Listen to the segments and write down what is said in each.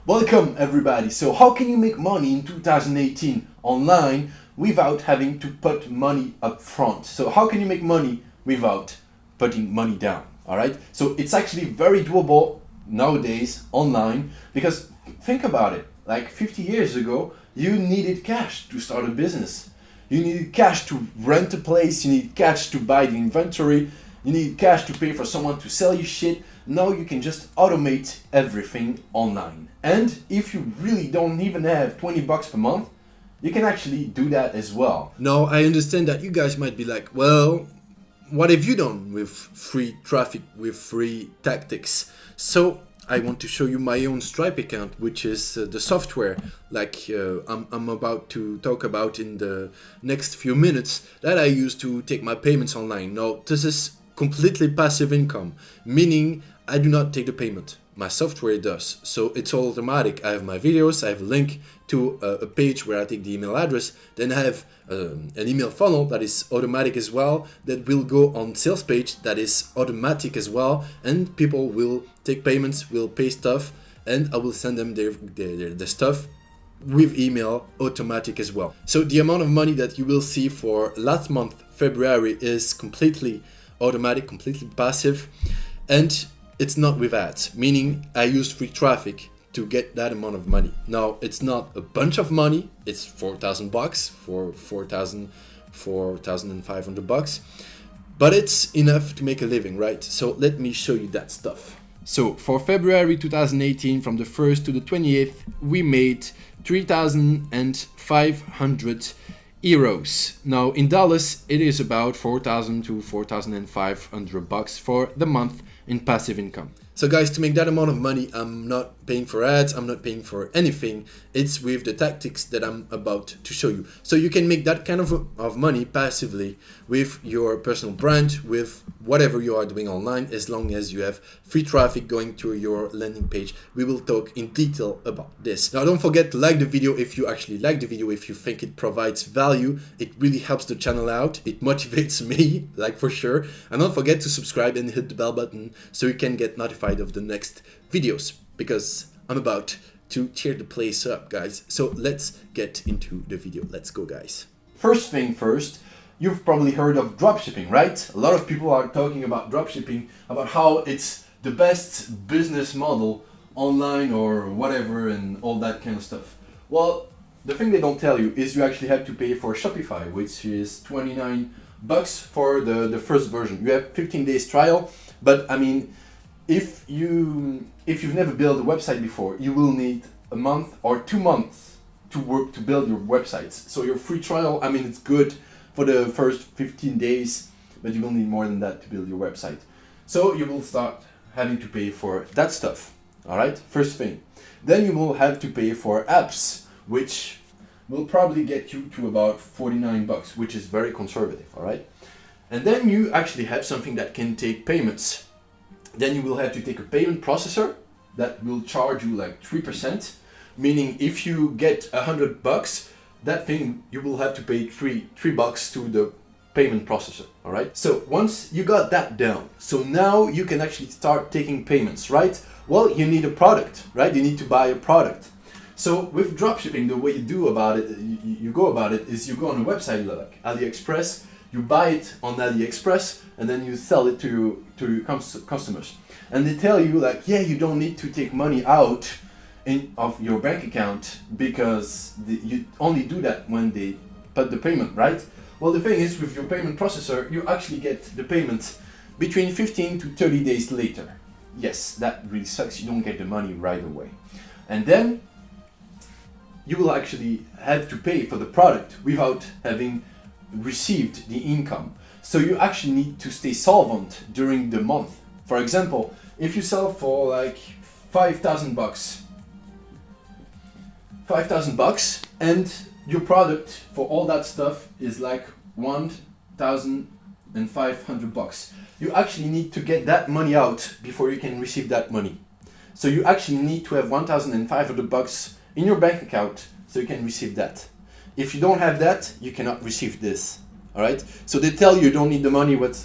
Welcome everybody. So how can you make money in 2018 online without having to put money up front? So how can you make money without putting money down? All right. So it's actually very doable nowadays online because think about it. Like 50 years ago, you needed cash to start a business. You needed cash to rent a place. You need cash to buy the inventory. You need cash to pay for someone to sell you shit. Now you can just automate everything online. And if you really don't even have 20 bucks per month, you can actually do that as well. Now, I understand that you guys might be like, well, what have you done with free traffic, with free tactics? So I want to show you my own Stripe account, which is the software like I'm about to talk about in the next few minutes that I use to take my payments online. Now, this is completely passive income, meaning I do not take the payment. My software does. So it's all automatic. I have my videos, I have a link to a page where I take the email address, then I have an email funnel that is automatic as well, that will go on sales page that is automatic as well, and people will take payments, will pay stuff, and I will send them their stuff with email automatic as well. So the amount of money that you will see for last month, February, is completely automatic, completely passive, and it's not with ads, meaning I use free traffic to get that amount of money. Now, it's not a bunch of money. It's 4,000 bucks for 4,500 bucks, but it's enough to make a living, right? So let me show you that stuff. So for February 2018, from the 1st to the 28th, we made 3,500 euros. Now in dollars, it is about 4,000 to 4,500 bucks for the month in passive income. So guys, to make that amount of money, I'm not paying for ads, I'm not paying for anything. It's with the tactics that I'm about to show you. So you can make that kind of money passively with your personal brand, with whatever you are doing online, as long as you have free traffic going to your landing page. We will talk in detail about this. Now don't forget to like the video if you actually like the video, if you think it provides value. It really helps the channel out. It motivates me, like for sure. And don't forget to subscribe and hit the bell button so you can get notified of the next videos, because I'm about to tear the place up, guys. So let's get into the video. Let's go, guys. First thing first, you've probably heard of dropshipping, right? A lot of people are talking about dropshipping, about how it's the best business model online or whatever and all that kind of stuff. Well, the thing they don't tell you is you actually have to pay for Shopify, which is 29 bucks for the first version. You have 15 days trial, but I mean, if you've never built a website before, you will need a month or 2 months to build your websites. So your free trial, I mean, it's good for the first 15 days, but you will need more than that to build your website. So you will start having to pay for that stuff. All right, first thing. Then you will have to pay for apps, which will probably get you to about 49 bucks, which is very conservative. All right, and then you actually have something that can take payments. Then you will have to take a payment processor that will charge you like 3%, meaning if you get 100 bucks, that thing you will have to pay three bucks to the payment processor. All right. So once you got that down, so now you can actually start taking payments, right? Well, you need a product, right? You need to buy a product. So with dropshipping, the way you do about it, you go about it is you go on a website like AliExpress. You buy it on AliExpress and then you sell it to your customers. And they tell you like, yeah, you don't need to take money out of your bank account because you only do that when they put the payment, right? Well, the thing is with your payment processor, you actually get the payment between 15 to 30 days later. Yes, that really sucks. You don't get the money right away. And then you will actually have to pay for the product without having received the income. So you actually need to stay solvent during the month. For example, if you sell for like 5,000 bucks, and your product for all that stuff is like 1,500 bucks, you actually need to get that money out before you can receive that money. So you actually need to have 1,500 bucks in your bank account so you can receive that. If you don't have that, you cannot receive this. All right. So they tell you don't need the money, but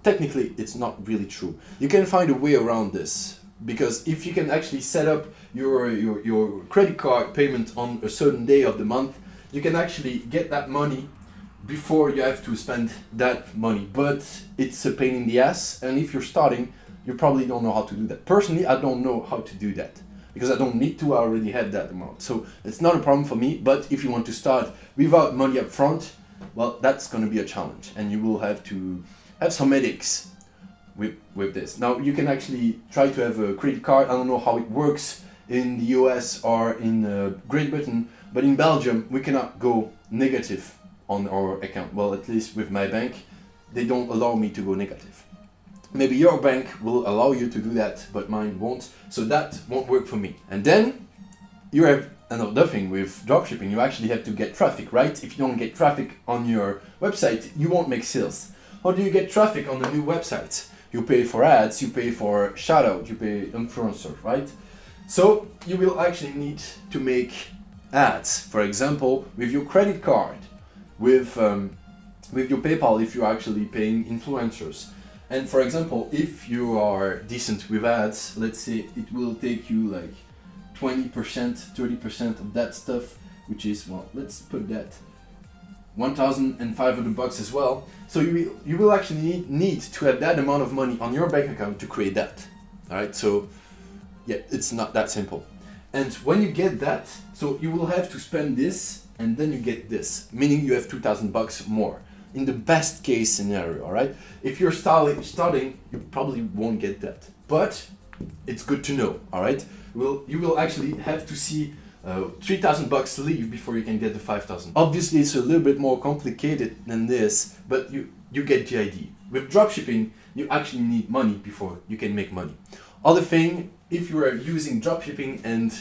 technically it's not really true. You can find a way around this. because if you can actually set up your credit card payment on a certain day of the month, you can actually get that money before you have to spend that money. But it's a pain in the ass, and if you're starting, you probably don't know how to do that. Personally, I don't know how to do that because I don't need to. I already have that amount, so it's not a problem for me. But if you want to start without money up front, well, that's going to be a challenge, and you will have to have some headaches with this. Now, you can actually try to have a credit card. I don't know how it works in the US or in Great Britain, but in Belgium, we cannot go negative on our account. Well, at least with my bank, they don't allow me to go negative. Maybe your bank will allow you to do that, but mine won't. So that won't work for me. And then you have another thing with dropshipping. You actually have to get traffic, right? If you don't get traffic on your website, you won't make sales. How do you get traffic on a new website? You pay for ads, you pay for shout out, you pay influencer, right? So you will actually need to make ads, for example, with your credit card, with your PayPal if you're actually paying influencers. And for example, if you are decent with ads, let's say it will take you like 20%, 30% of that stuff, which is, well, let's put that $1,500 as well. So you will actually need to have that amount of money on your bank account to create that. All right, so yeah, it's not that simple. And when you get that, so you will have to spend this and then you get this, meaning you have $2,000 more. In the best case scenario, all right? If you're starting, you probably won't get that. But it's good to know, all right? You will actually have to see $3,000 leave before you can get the 5,000. Obviously, it's a little bit more complicated than this, but you get the idea. With dropshipping, you actually need money before you can make money. Other thing, if you are using dropshipping and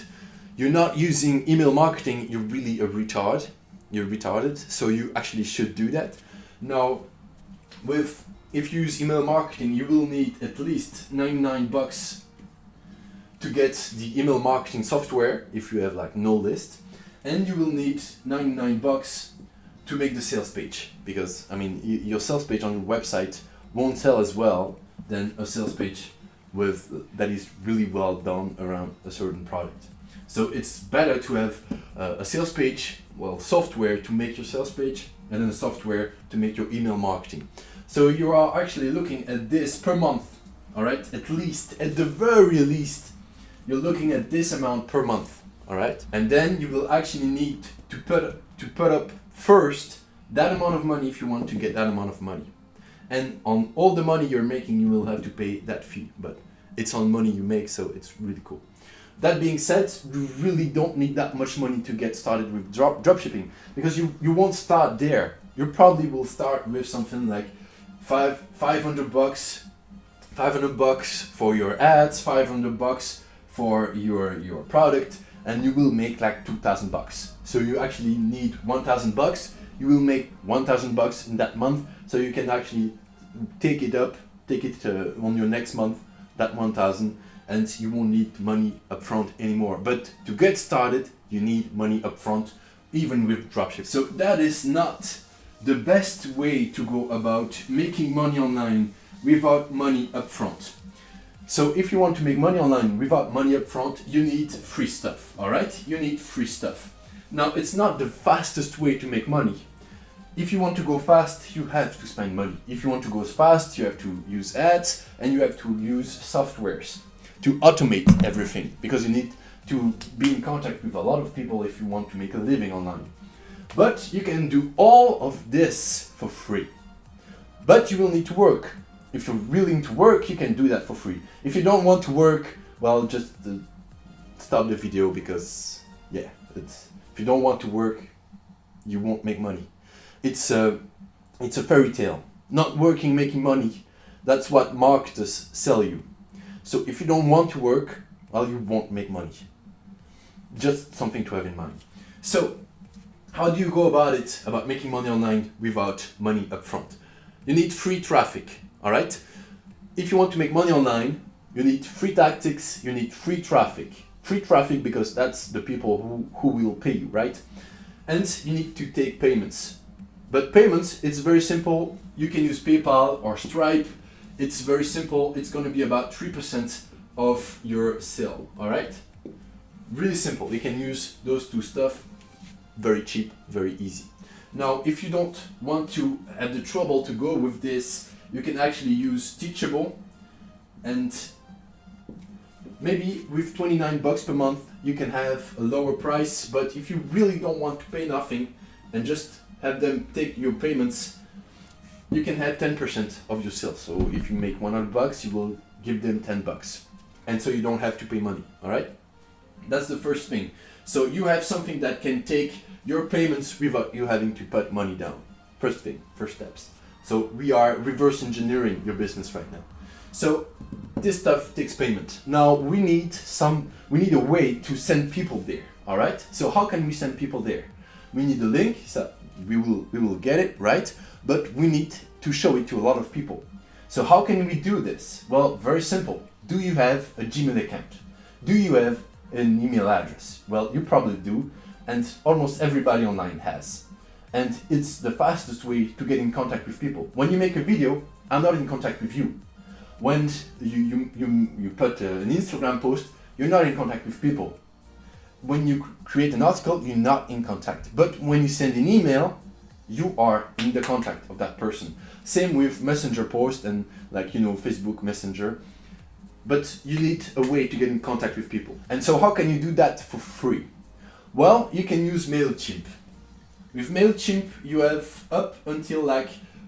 you're not using email marketing, you're really a retard. You're retarded, so you actually should do that. Now, if you use email marketing, you will need at least $99 to get the email marketing software if you have like no list, and you will need $99 to make the sales page, because I mean your sales page on your website won't sell as well than a sales page that is really well done around a certain product. So it's better to have a sales page, well, software to make your sales page, and then a software to make your email marketing. So you are actually looking at this per month, all right? At least, at the very least, you're looking at this amount per month, all right? And then you will actually need to put up first that amount of money if you want to get that amount of money. And on all the money you're making, you will have to pay that fee, but it's on money you make, so it's really cool. That being said, you really don't need that much money to get started with dropshipping, because you won't start there. You probably will start with something like $500 for your ads, $500 for your product, and you will make like $2,000. So you actually need $1,000. You will make $1,000 in that month, so you can actually take it on your next month, that 1,000. And you won't need money upfront anymore. But to get started, you need money upfront, even with dropshipping. So that is not the best way to go about making money online without money upfront. So if you want to make money online without money upfront, you need free stuff, all right? You need free stuff. Now, it's not the fastest way to make money. If you want to go fast, you have to spend money. If you want to go fast, you have to use ads and you have to use softwares to automate everything, because you need to be in contact with a lot of people if you want to make a living online. But you can do all of this for free. But you will need to work. If you're willing to work, you can do that for free. If you don't want to work, well, just stop the video, because yeah, if you don't want to work, you won't make money. It's a fairy tale. Not working, making money. That's what marketers sell you. So if you don't want to work, well, you won't make money. Just something to have in mind. So how do you go about making money online without money upfront? You need free traffic, all right? If you want to make money online, you need free tactics, you need free traffic. Free traffic because that's the people who will pay you, right? And you need to take payments. But payments, it's very simple. You can use PayPal or Stripe. It's very simple. It's going to be about 3% of your sale. All right, really simple. You can use those two stuff, very cheap, very easy. Now, if you don't want to have the trouble to go with this, you can actually use Teachable, and maybe with 29 bucks per month you can have a lower price. But if you really don't want to pay nothing and just have them take your payments, you can have 10% of your sales. So if you make 100 bucks, you will give them 10 bucks, and so you don't have to pay money. All right, that's the first thing. So you have something that can take your payments without you having to put money down. First thing, first steps. So we are reverse engineering your business right now. So this stuff takes payment. Now we need a way to send people there. All right. So how can we send people there? We need a link. So we will get it, right? But we need to show it to a lot of people. So how can we do this? Well, very simple. Do you have a Gmail account? Do you have an email address? Well, you probably do, and almost everybody online has. And it's the fastest way to get in contact with people. When you make a video, I'm not in contact with you. When you put an Instagram post, you're not in contact with people. When you create an article, you're not in contact. But when you send an email, you are in the contact of that person. Same with Messenger post and Facebook Messenger. But you need a way to get in contact with people. And so how can you do that for free? Well, you can use MailChimp. With MailChimp, you have up until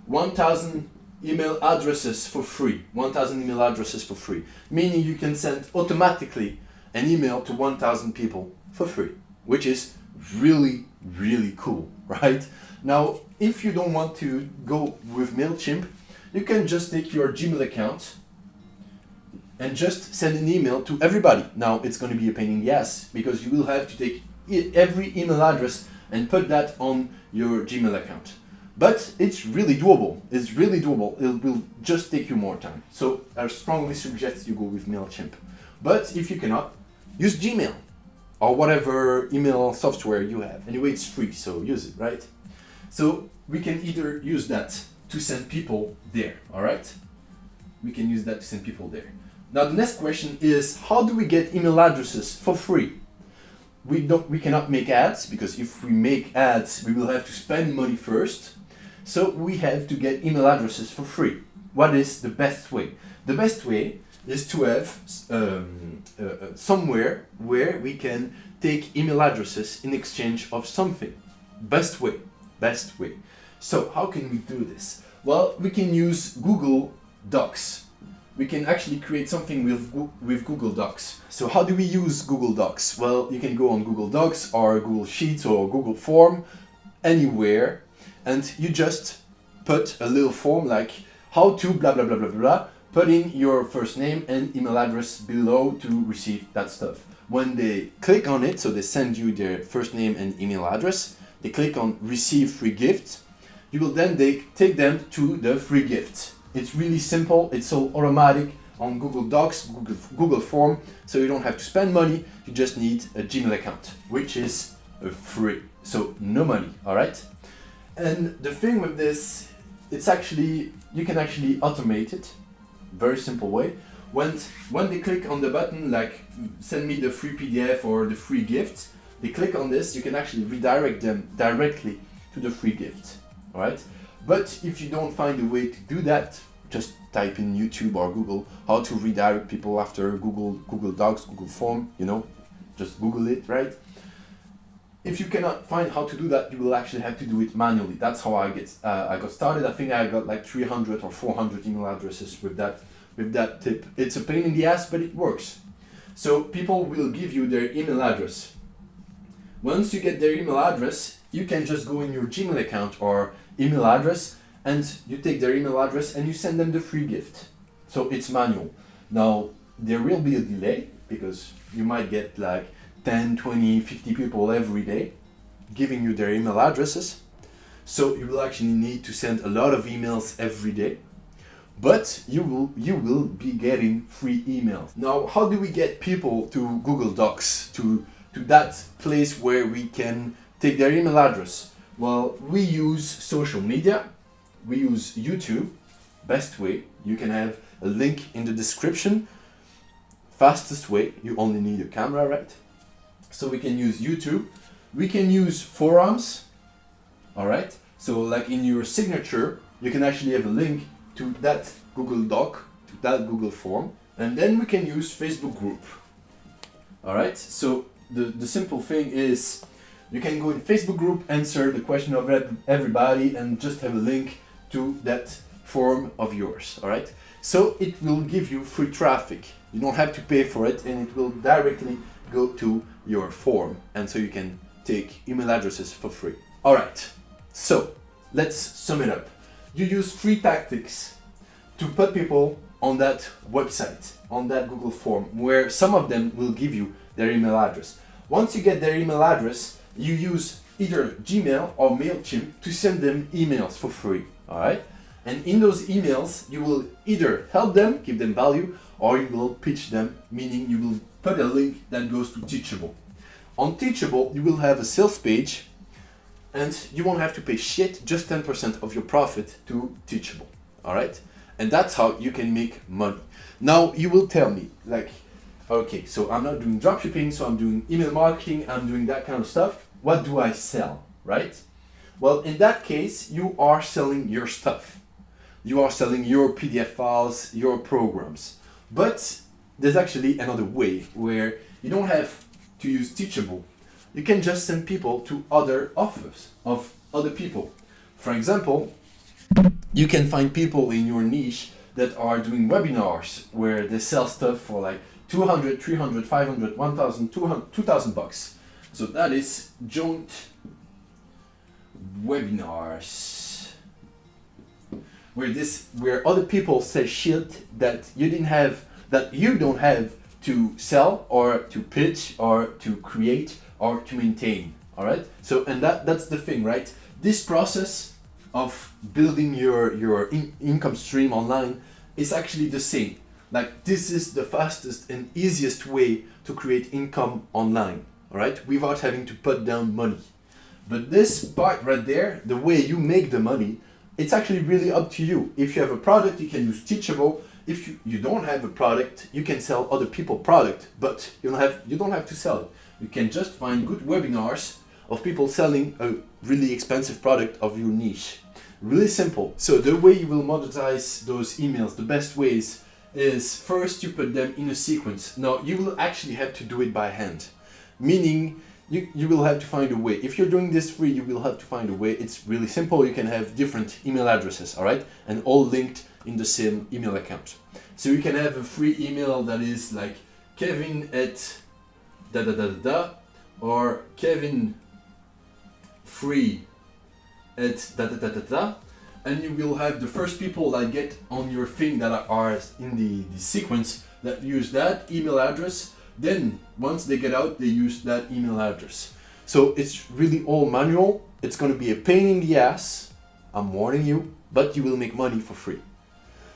1,000 email addresses for free. 1,000 email addresses for free. Meaning you can send automatically an email to 1,000 people for free, which is really, really cool, right? Now, if you don't want to go with MailChimp, you can just take your Gmail account and just send an email to everybody. Now, it's going to be a pain in the ass because you will have to take every email address and put that on your Gmail account. But it's really doable. It's really doable. It will just take you more time. So I strongly suggest you go with MailChimp. But if you cannot, use Gmail or whatever email software you have. Anyway, it's free, so use it, right? So we can either use that to send people there, all right? We can use that to send people there. Now the next question is, how do we get email addresses for free? We cannot make ads, because if we make ads, we will have to spend money first. So we have to get email addresses for free. What is the best way? The best way is to have somewhere where we can take email addresses in exchange of something. Best way. So how can we do this? Well, we can use Google Docs. We can actually create something with Google Docs. So how do we use Google Docs? Well, you can go on Google Docs or Google Sheets or Google Form, anywhere, and you just put a little form like how to blah blah blah blah blah, put in your first name and email address below to receive that stuff. When they click on it, so they send you their first name and email address, they click on receive free gift, you will then take them to the free gift. It's really simple, it's all automatic on Google Docs, Google Form, so you don't have to spend money, you just need a Gmail account, which is free, so no money, all right? And the thing with this, you can actually automate it, very simple way. When they click on the button, like send me the free PDF or the free gift, they click on this, you can actually redirect them directly to the free gift, all right? But if you don't find a way to do that, just type in YouTube or Google how to redirect people after Google Docs, Google Form, just Google it, right? If you cannot find how to do that, you will actually have to do it manually. That's how I got started. I think I got like 300 or 400 email addresses with that tip. It's a pain in the ass, but it works. So people will give you their email address. Once you get their email address, you can just go in your Gmail account or email address and you take their email address and you send them the free gift. So it's manual. Now, there will be a delay because you might get like 10, 20, 50 people every day giving you their email addresses. So you will actually need to send a lot of emails every day, but you will be getting free emails. Now, how do we get people to Google Docs, to that place where we can take their email address? Well, we use social media, we use YouTube, best way. You can have a link in the description. fastest way. You only need a camera, right? So we can use YouTube, we can use forums, all right? So like in your signature, you can actually have a link to that Google Doc, to that Google form, and then we can use Facebook group, all right? So the simple thing is, you can go in Facebook group, answer the question of everybody, and just have a link to that form of yours, all right? So it will give you free traffic. You don't have to pay for it, and it will directly go to your form, and so you can take email addresses for free. All right, so let's sum it up. You use free tactics to put people on that website, on that Google form, where some of them will give you their email address. Once you get their email address, you use either Gmail or MailChimp to send them emails for free, all right? And in those emails, you will either help them, give them value, or you will pitch them, meaning you will put a link that goes to Teachable. On Teachable, you will have a sales page, and you won't have to pay shit, just 10% of your profit to Teachable, all right? And that's how you can make money. Now, you will tell me, like, okay, so I'm not doing dropshipping, so I'm doing email marketing, I'm doing that kind of stuff. What do I sell, right? Well, in that case, you are selling your stuff. You are selling your PDF files, your programs. But there's actually another way where you don't have to use Teachable. You can just send people to other offers of other people. For example, you can find people in your niche that are doing webinars where they sell stuff for like 200, 300, 500, 1,000, 2,000 bucks. So that is joint webinars, where other people say shit that you don't have to sell or to pitch or to create or to maintain. All right. So and that's the thing, right? This process of building your income stream online is actually the same. Like, this is the fastest and easiest way to create income online, all right, without having to put down money. But this part right there, the way you make the money, it's actually really up to you. If you have a product, you can use Teachable. If you don't have a product, you can sell other people's product, but you don't have to sell it. You can just find good webinars of people selling a really expensive product of your niche. Really simple. So the way you will monetize those emails, the best ways is first you put them in a sequence. Now you will actually have to do it by hand, meaning you will have to find a way. If you're doing this free, you will have to find a way. It's really simple. You can have different email addresses, all right, and all linked in the same email account. So you can have a free email that is like Kevin at da da da da da, or Kevin free at da da da da da. And you will have the first people that get on your thing that are in the sequence that use that email address. Then once they get out, they use that email address. So it's really all manual. It's going to be a pain in the ass, I'm warning you, but you will make money for free.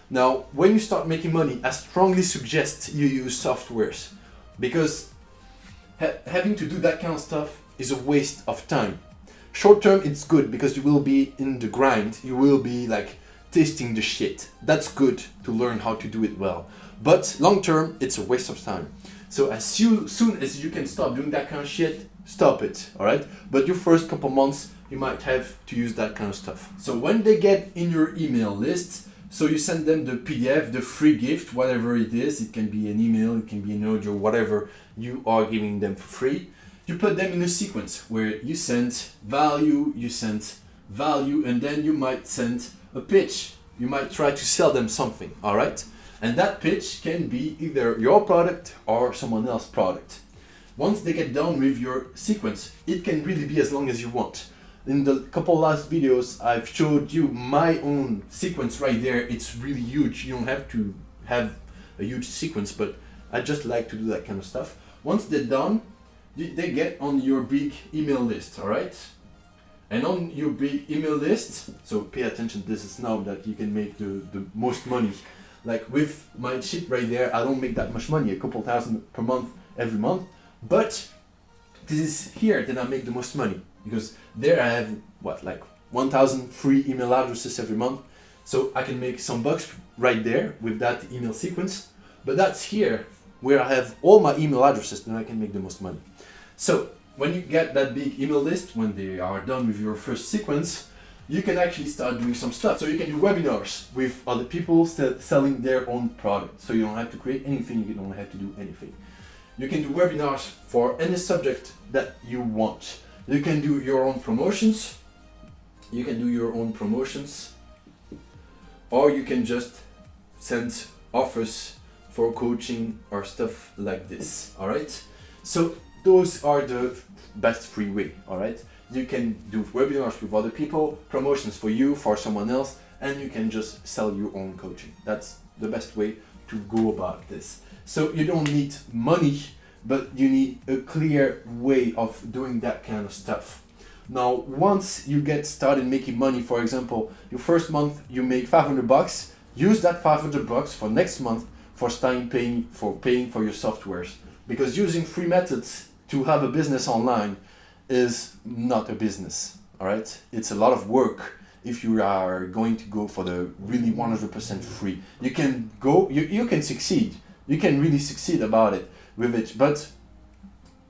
Now, when you start making money, I strongly suggest you use softwares, because having to do that kind of stuff is a waste of time. Short term, it's good because you will be in the grind. You will be like tasting the shit. That's good to learn how to do it well. But long term, it's a waste of time. So as soon as you can stop doing that kind of shit, stop it, all right? But your first couple months, you might have to use that kind of stuff. So when they get in your email list, so you send them the PDF, the free gift, whatever it is. It can be an email, it can be an audio, whatever you are giving them for free. You put them in a sequence where you send value, and then you might send a pitch. You might try to sell them something, all right? And that pitch can be either your product or someone else's product. Once they get done with your sequence, it can really be as long as you want. In the couple last videos, I've showed you my own sequence right there. It's really huge. You don't have to have a huge sequence, but I just like to do that kind of stuff. Once they're done, they get on your big email list, all right? And on your big email list, so pay attention, this is now that you can make the most money. Like with my shit right there, I don't make that much money, a couple thousand per month, every month. But this is here that I make the most money, because there I have, like 1,000 free email addresses every month. So I can make some bucks right there with that email sequence. But that's here where I have all my email addresses, then I can make the most money. So when you get that big email list, when they are done with your first sequence, you can actually start doing some stuff. So you can do webinars with other people selling their own product. So you don't have to create anything, you don't have to do anything. You can do webinars for any subject that you want. You can do your own promotions. You can do your own promotions. Or you can just send offers for coaching or stuff like this, all right? So those are the best free way, all right? You can do webinars with other people, promotions for you, for someone else, and you can just sell your own coaching. That's the best way to go about this. So you don't need money, but you need a clear way of doing that kind of stuff. Now, once you get started making money, for example, your first month you make $500, use that $500 for next month for starting paying for your softwares. Because using free methods to have a business online is not a business, all right? It's a lot of work if you are going to go for the really 100% free. You can go, you can succeed. You can really succeed about it with it, but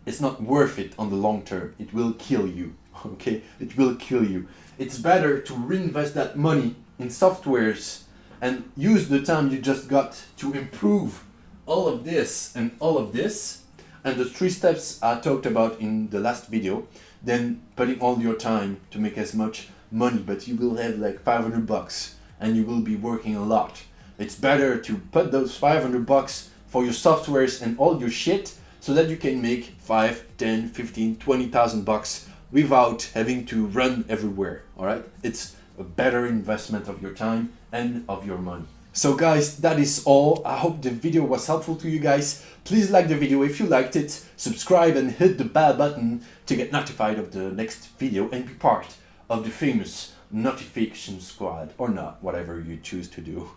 it's not worth it on the long term. It will kill you, okay? It will kill you. It's better to reinvest that money in softwares and use the time you just got to improve all of this and all of this, and the 3 steps I talked about in the last video, then putting all your time to make as much money, but you will have like $500 and you will be working a lot. It's better to put those $500 for your softwares and all your shit so that you can make 5, 10, 15, 20,000 bucks without having to run everywhere, all right? It's a better investment of your time and of your money. So guys, that is all. I hope the video was helpful to you guys. Please like the video if you liked it, subscribe and hit the bell button to get notified of the next video and be part of the famous notification squad, or not, whatever you choose to do.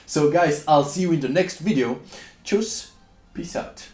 So guys, I'll see you in the next video. Tschüss, peace out.